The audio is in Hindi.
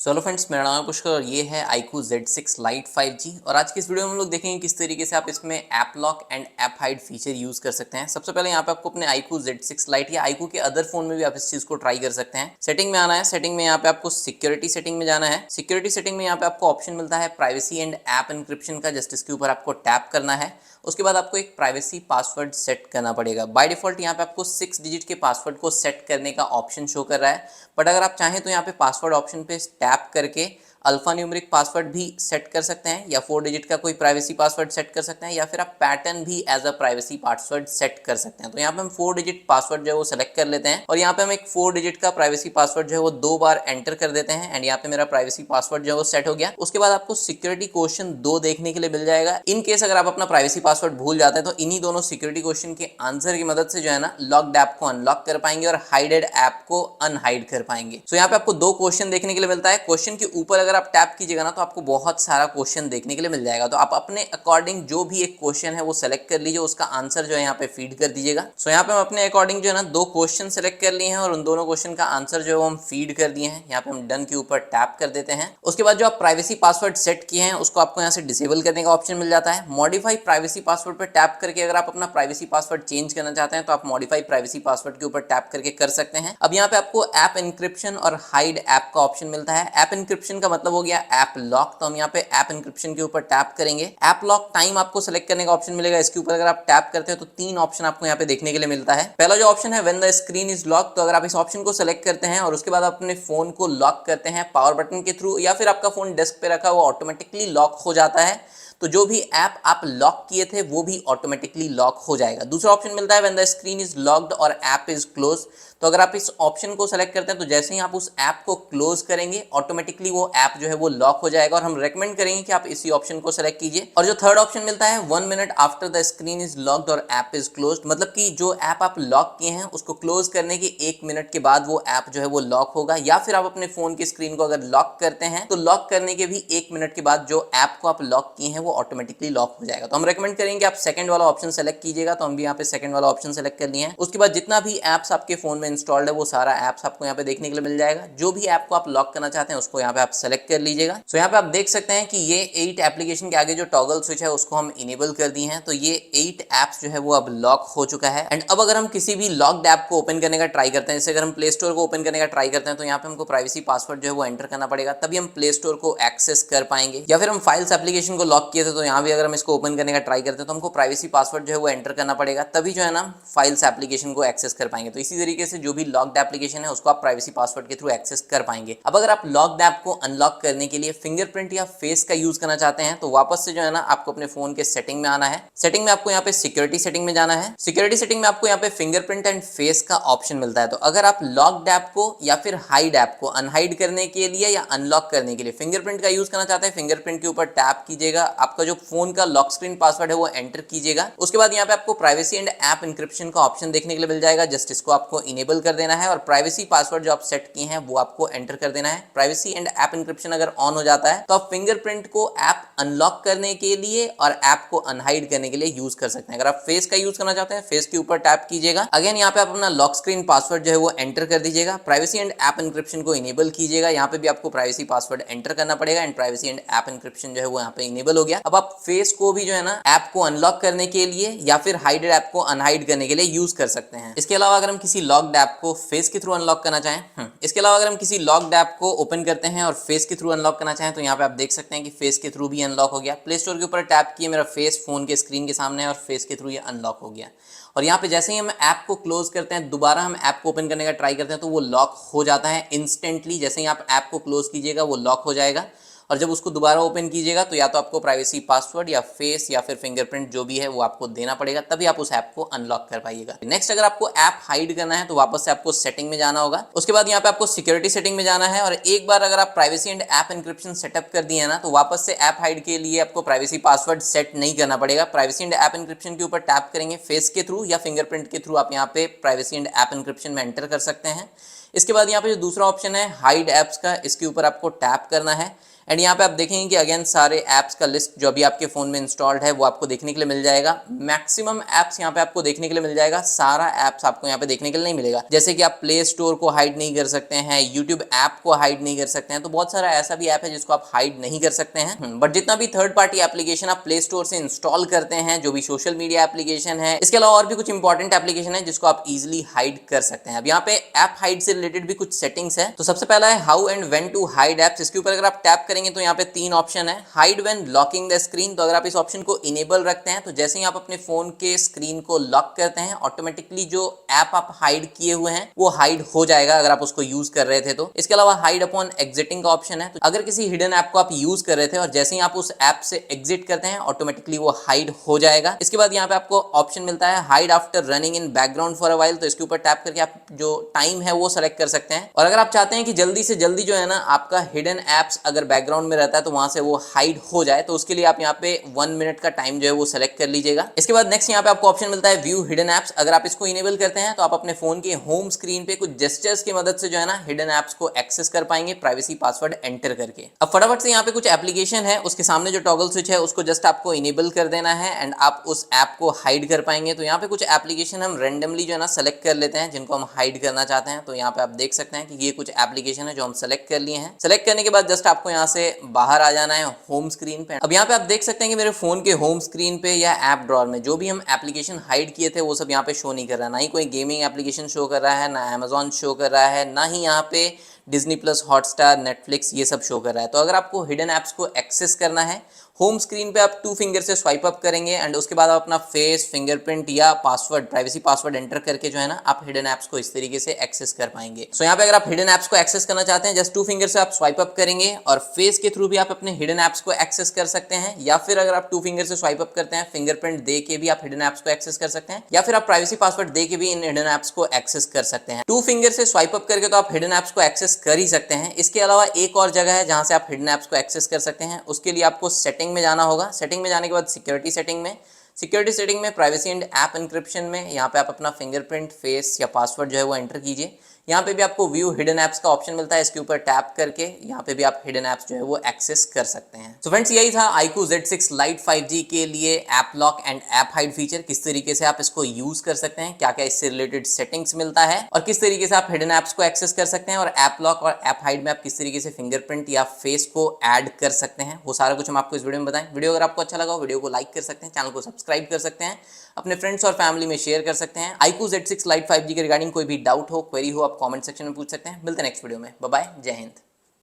हेलो फ्रेंड्स, मेरा नाम है पुष्कर और ये है iQOO Z6 Lite 5G। और आज की इस वीडियो में हम लोग देखेंगे किस तरीके से आप इसमें app lock and app hide feature use कर सकते हैं। सबसे पहले यहाँ पे आपको अपने iQOO Z6 Lite या iQOO के अदर फोन में भी आप इस चीज़ को ट्राई कर सकते हैं। सेटिंग में आना है, सेटिंग में यहाँ पे आपको सिक्योरिटी सेटिंग में जाना है। सिक्योरिटी सेटिंग में यहाँ पे आपको ऑप्शन मिलता है प्राइवेसी एंड ऐप एनक्रिप्शन का, जस्ट इसके ऊपर आपको टैप करना है। उसके बाद आपको एक प्राइवेसी पासवर्ड सेट करना पड़ेगा। बाय डिफॉल्ट यहाँ पे आपको 6 डिजिट के पासवर्ड को सेट करने का ऑप्शन शो कर रहा है, बट अगर आप चाहें तो यहाँ पे पासवर्ड ऑप्शन पे टैप करके अल्फा न्यूमेरिक पासवर्ड भी सेट कर सकते हैं, या 4 डिजिट का कोई प्राइवेसी पासवर्ड सेट कर सकते हैं, या फिर आप पैटर्न भी as a privacy password set कर सकते हैं। तो यहाँ पे हम 4 डिजिट पासवर्ड जो है वो सेलेक्ट कर लेते हैं और यहाँ पे हम एक 4 डिजिट का प्राइवेसी पासवर्ड जो है वो 2 बार एंटर कर देते हैं एंड यहाँ पे मेरा प्राइवेसी पासवर्ड जो है वो सेट हो गया। उसके बाद आपको सिक्योरिटी क्वेश्चन 2 देखने के लिए मिल जाएगा। इन केस अगर आप अपना प्राइवेसी पासवर्ड भूल जाते हैं तो इन्हीं दोनों सिक्योरिटी क्वेश्चन के आंसर की मदद से जो है ना लॉक्ड ऐप को अनलॉक कर पाएंगे और हाइडेड ऐप को अनहाइड कर पाएंगे। सो यहाँ पे आपको 2 क्वेश्चन देखने के लिए मिलता है। क्वेश्चन के ऊपर अगर आप टैप कीजिएगा ना तो आपको बहुत सारा क्वेश्चन देखने के लिए मिल जाएगा। तो आप अपने अकॉर्डिंग जो भी एक क्वेश्चन है वो सेलेक्ट कर लीजिए, उसका आंसर जो है यहाँ पे फीड कर दीजिएगा। सो यहाँ पे हम अपने अकॉर्डिंग जो है ना 2 क्वेश्चन सेलेक्ट कर लिए हैं और उन दोनों क्वेश्चन का आंसर जो है वो हम फीड कर दिए हैं। यहाँ पे हम डन के ऊपर टैप कर देते हैं। उसके बाद जो आप प्राइवेसी पासवर्ड सेट किए हैं उसको आपको यहाँ से डिसेबल करने का ऑप्शन मिल जाता है। मॉडिफाई प्राइवेसी पासवर्ड पर टैप करके अगर आप अपना प्राइवेसी पासवर्ड चेंज करना चाहते हैं तो आप मॉडिफाई प्राइवेसी पासवर्ड के ऊपर टैप करके कर सकते हैं। अब यहाँ पे आपको ऐप एनक्रिप्शन और हाइड ऐप का ऑप्शन मिलता है। ऐप एनक्रिप्शन का मतलब हो गया ऐप लॉक, तो हम यहाँ पे ऐप एनक्रिप्शन के ऊपर टैप करेंगे। ऐप लॉक टाइम आपको सेलेक्ट करने का ऑप्शन मिलेगा। इसके ऊपर अगर आप टैप करते हैं तो 3 ऑप्शन आपको यहाँ पे देखने के लिए मिलता है। पहला जो ऑप्शन है when the screen is lock, तो अगर आप इस ऑप्शन को सेलेक्ट करते हैं और उसके बाद आप अपने फोन को लॉक करते हैं पावर बटन के थ्रू, या फिर आपका फोन डेस्क पे रखा हुआ ऑटोमेटिकली लॉक हो जाता है, तो जो भी ऐप आप लॉक किए थे वो भी ऑटोमेटिकली लॉक हो जाएगा। दूसरा ऑप्शन मिलता है when the screen is locked और ऐप इज क्लोज, तो अगर आप इस ऑप्शन को सेलेक्ट करते हैं तो जैसे ही आप उस ऐप को क्लोज करेंगे ऑटोमेटिकली वो ऐप जो है वो लॉक हो जाएगा, और हम रेकमेंड करेंगे कि आप इसी ऑप्शन को सेलेक्ट कीजिए। और जो थर्ड ऑप्शन मिलता है 1 minute after the screen is locked और ऐप इज क्लोज, मतलब कि जो ऐप आप लॉक किए हैं उसको क्लोज करने के 1 मिनट के बाद वो ऐप जो है वो लॉक होगा। या फिर आप अपने फोन की स्क्रीन को अगर लॉक करते हैं तो लॉक करने के भी 1 मिनट के बाद जो ऐप को आप लॉक किए हैं वो ऑटोमेटिकली लॉक हो जाएगा। तो हम रेकमेंड करेंगे आप सेकंड वाला ऑप्शन सेलेक्ट कीजिएगा। तो हम भी यहाँ पे सेकंड वाला ऑप्शन सेलेक्ट कर लिए हैं। उसके बाद जितना भी एप्स आपके फोन में इंस्टॉल्ड है वो सारा ऐप्स आपको यहाँ पे देखने के लिए मिल जाएगा। जो भी ऐप को आप लॉक करना चाहते हैं उसको यहाँ पे आप सेलेक्ट कर लीजिएगा। सो यहाँ पे आप देख सकते हैं कि ये 8 एप्लीकेशन के आगे जो टॉगल स्विच है उसको हम इनेबल कर दिए हैं। तो ये 8 ऐप्स जो है वो अब लॉक हो चुका है। एंड अब अगर हम किसी भी लॉक्ड ऐप को ओपन करने का ट्राई करते हैं, जैसे अगर हम प्ले स्टोर को ओपन करने का ट्राई करते हैं तो यहाँ पे हमको प्राइवेसी पासवर्ड जो है वो एंटर करना पड़ेगा, तभी हम प्ले स्टोर को एक्सेस कर पाएंगे। या फिर हम फाइल्स एप्लीकेशन को लॉक किए थे तो यहाँ भी अगर हम इसको ओपन करने का ट्राई करते हैं तो हमको प्राइवेसी पासवर्ड जो है वो एंटर करना पड़ेगा, तभी जो है ना फाइल्स एप्लीकेशन को एक्सेस कर पाएंगे। तो इसी तरीके से जो भी लॉक्ड एप्लीकेशन है उसको आप प्राइवेसी पासवर्ड के थ्रू एक्सेस कर पाएंगे। अब अगर आप लॉक्ड ऐप को अनलॉक करने के लिए फिंगरप्रिंट या फेस का यूज करना चाहते हैं तो वापस से जो है ना आपको अपने फोन के सेटिंग में आना है। सेटिंग में आपको यहाँ पे सिक्योरिटी सेटिंग में जाना है। सिक्योरिटी सेटिंग में आपको यहाँ पे फिंगरप्रिंट एंड फेस का ऑप्शन मिलता है। तो अगर आप लॉक्ड ऐप को या फिर हाइड ऐप को अनहाइड करने के लिए या अनलॉक करने के लिए फिंगरप्रिंट का यूज करना चाहते हैं, फिंगरप्रिंट के ऊपर टैप कीजिएगा, आपका जो फोन का लॉक स्क्रीन पासवर्ड है वो एंटर कीजिएगा। उसके बाद यहाँ पे आपको प्राइवेसी एंड ऐप इंक्रिप्शन का ऑप्शन देखने के लिए मिल जाएगा, जस्ट इसको आपको इनेबल कर देना है और प्राइवेसी पासवर्ड जो आप सेट किए हैं वो आपको एंटर कर देना है। प्राइवेसी एंड ऐप इंक्रिप्शन अगर ऑन हो जाता है तो आप फिंगरप्रिंट को ऐप अनलॉक करने के लिए और ऐप को अनहाइड करने के लिए यूज कर सकते हैं। अगर आप फेस का यूज करना चाहते हैं, फेस के ऊपर टैप कीजिएगा, अगेन यहाँ पे आप अपना लॉक स्क्रीन पासवर्ड जो है वो एंटर कर दीजिएगा। प्राइवेसी एंड ऐप इंक्रिप्शन को इनेबल कीजिएगा, यहाँ पे भी आपको प्राइवेसी पासवर्ड एंटर करना पड़ेगा and privacy and app encryption जो है वो यहाँ पे इनेबल हो गया। अब आप फेस को भी जो है ना ऐप को अनलॉक करने के लिए या फिर हाइडेड ऐप को अनहाइड करने के लिए यूज कर सकते हैं। इसके अलावा अगर हम किसी लॉक्ड ऐप को फेस के थ्रू अनलॉक करना चाहें, इसके अलावा अगर हम किसी लॉक्ड ऐप को ओपन करते हैं और फेस के थ्रू अनलॉक करना चाहें तो यहाँ पे आप देख सकते हैं कि फेस के थ्रू भी अनलॉक हो गया। प्ले स्टोर के ऊपर टैप किए, मेरा फेस फोन के स्क्रीन के सामने है और फेस के थ्रू ये अनलॉक हो गया। और यहाँ पे जैसे ही हम ऐप को क्लोज करते हैं, दोबारा हम ऐप को ओपन करने का ट्राई करते हैं तो वो लॉक हो जाता है इंस्टेंटली। जैसे ही आप ऐप को क्लोज कीजिएगा वो लॉक हो जाएगा, और जब उसको दोबारा ओपन कीजिएगा तो या तो आपको प्राइवेसी पासवर्ड या फेस या फिर फिंगरप्रिंट जो भी है वो आपको देना पड़ेगा, तभी आप उस ऐप को अनलॉक कर पाइएगा। नेक्स्ट, अगर आपको ऐप हाइड करना है तो वापस से आपको सेटिंग में जाना होगा। उसके बाद यहाँ पे आपको सिक्योरिटी सेटिंग में जाना है, और एक बार अगर आप privacy and app encryption setup कर दिए ना तो वापस से ऐप हाइड के लिए आपको प्राइवेसी पासवर्ड सेट नहीं करना पड़ेगा। प्राइवेसी एंड ऐप इंक्रिप्शन के ऊपर टैप करेंगे, फेस के थ्रू या फिंगरप्रिंट के थ्रू आप यहाँ पे प्राइवेसी एंड ऐप इंक्रिप्शन में एंटर कर सकते हैं। इसके बाद यहाँ पे जो दूसरा ऑप्शन है हाइड एप्स का, इसके ऊपर आपको टैप करना है एंड यहाँ पे आप देखेंगे कि अगेन सारे ऐप्स का लिस्ट जो अभी आपके फोन में इंस्टॉल्ड है वो आपको देखने के लिए मिल जाएगा। मैक्सिमम ऐप्स यहाँ पे आपको देखने के लिए मिल जाएगा, सारा ऐप्स आपको यहाँ पे देखने के लिए नहीं मिलेगा। जैसे कि आप प्ले स्टोर को हाइड नहीं कर सकते हैं, यूट्यूब ऐप को हाइड नहीं कर सकते हैं, तो बहुत सारा ऐसा भी ऐप है जिसको आप हाइड नहीं कर सकते हैं। बट जितना भी थर्ड पार्टी एप्लीकेशन आप प्ले स्टोर से इंस्टॉल करते हैं, जो भी सोशल मीडिया एप्लीकेशन है, इसके अलावा और भी कुछ इंपॉर्टेंट एप्लीकेशन है जिसको आप इजिली हाइड कर सकते हैं। अब यहाँ पे ऐप हाइड से रिलेटेड भी कुछ सेटिंग्स है। तो सबसे पहला है how and when to hide apps. इसके ऊपर अगर आप टैप करेंगे तो यहाँ पे 3 ऑप्शन है। Hide when locking the screen, तो अगर आप इस ऑप्शन को इनेबल रखते हैं तो जैसे ही आप अपने फोन के स्क्रीन को लॉक करते हैं ऑटोमेटिकली जो ऐप आप हाइड किए हुए हैं वो हाइड हो जाएगा अगर आप उसको यूज कर रहे थे तो। इसके अलावा हाइड अपॉन एग्जिटिंग का ऑप्शन है। तो अगर किसी हिडन ऐप को आप यूज कर रहे थे और जैसे ही आप उस ऐप से एग्जिट करते हैं ऑटोमेटिकली वो हाइड हो जाएगा। इसके बाद यहाँ पे आपको ऑप्शन मिलता है hide after running in background for a while, तो इसके ऊपर टैप करके आप जो टाइम है वो सेलेक्ट कर सकते हैं। और अगर आप चाहते हैं कि जल्दी से जल्दी जो है ना आपका हिडन एप्स अगर बैकग्राउंड में रहता है तो वहां से वो हाइड हो जाए, तो उसके लिए आप यहाँ पे 1 मिनट का टाइम जो है वो सेलेक्ट कर लीजिएगा। इसके बाद नेक्स्ट यहाँ पे आपको ऑप्शन मिलता है व्यू हिडन एप्स। अगर आप इसको इनेबल करते हैं तो आप अपने फोन के होम स्क्रीन पे कुछ जेस्चर्स की मदद से जो है ना हिडन एप्स को एक्सेस कर पाएंगे प्राइवेसी पासवर्ड एंटर करके। अब फटाफट से यहाँ पे कुछ एप्लीकेशन है उसके सामने जो टॉगल स्विच है उसको जस्ट आपको इनेबल कर देना है एंड आप उस ऐप को हाइड कर पाएंगे। तो यहाँ पे कुछ एप्लीकेशन हम रेंडमली जो है ना सेलेक्ट कर लेते हैं जिनको हम हाइड करना चाहते हैं। तो यहाँ पे आप देख सकते हैं कि ये कुछ एप्लीकेशन है जो हम सेलेक्ट कर लिए हैं। सेलेक्ट करने के बाद जस्ट आपको यहाँ से बाहर आ जाना है होम स्क्रीन पे। अब यहाँ पे आप देख सकते हैं कि मेरे फोन के होम स्क्रीन पे या ऐप ड्रॉअर में जो भी हम एप्लीकेशन हाइड किए थे वो सब यहाँ पे शो नहीं कर रहा है। ना ही कोई गेमिंग एप्लीकेशन शो कर रहा है, ना अमेजॉन शो कर रहा है, ना ही यहाँ पे डिज्नी प्लस, हॉटस्टार, नेटफ्लिक्स ये सब शो कर रहा है। तो अगर आपको हिडन ऐप्स को एक्सेस करना है होम स्क्रीन पे आप 2 फिंगर से स्वाइप अप करेंगे एंड उसके बाद आप अपना फेस, फिंगरप्रिंट या पासवर्ड, प्राइवेसी पासवर्ड एंटर करके जो है ना आप हिडन ऐप्स को इस तरीके से एक्सेस कर पाएंगे। सो यहाँ पे अगर आप हिडन ऐप्स को एक्सेस करना चाहते हैं जस्ट 2 फिंगर से आप स्वाइप अप करेंगे और फेस के थ्रू भी आप अपने हिडन ऐप्स को एक्सेस कर सकते हैं, या फिर अगर आप 2 फिंगर से स्वाइप अप करते हैं फिंगरप्रिंट दे के भी आप हिडन ऐप्स को एक्सेस कर सकते हैं, या फिर आप प्राइवेसी पासवर्ड दे के भी इन हिडन ऐप्स को एक्सेस कर सकते हैं। 2 फिंगर से स्वाइप अप करके तो आप हिडन ऐप्स को एक्सेस कर ही सकते हैं। इसके अलावा एक और जगह है जहां से आप हिडन ऐप्स को एक्सेस कर सकते हैं। उसके लिए आपको सेटिंग में जाना होगा। सेटिंग में जाने के बाद सिक्योरिटी सेटिंग में प्राइवेसी एंड ऐप इंक्रिप्शन में यहाँ पे आप अपना फिंगरप्रिंट, फेस या पासवर्ड जो है वो एंटर कीजिए। यहाँ पे भी आपको व्यू हिडन ऐप्स का ऑप्शन मिलता है, इसके ऊपर टैप करके यहाँ पे भी आप हिडन ऐप्स जो है वो एक्सेस कर सकते हैं। तो फ्रेंड्स यही था iQOO Z6 Lite 5G के लिए app lock and app hide feature. किस तरीके से आप इसको यूज कर सकते हैं, क्या क्या इससे रिलेटेड सेटिंग्स मिलता है और किस तरीके से आप हिडन ऐप्स को एक्सेस कर सकते हैं, और ऐप लॉक और ऐप हाइड में आप किस तरीके से फिंगरप्रिंट या फेस को ऐड कर सकते हैं, वो सारा कुछ हम आपको इस वीडियो में बताएं। वीडियो अगर आपको अच्छा लगा हो वीडियो को लाइक कर सकते हैं, चैनल को सब्सक्राइब कर सकते हैं, अपने फ्रेंड्स और फैमिली में शेयर कर सकते हैं। iQOO Z6 Lite 5G के रिगार्डिंग कोई भी डाउट हो, क्वेरी हो, आप कमेंट सेक्शन में पूछ सकते हैं। मिलते हैं नेक्स्ट वीडियो में। बाय बाय, जय हिंद।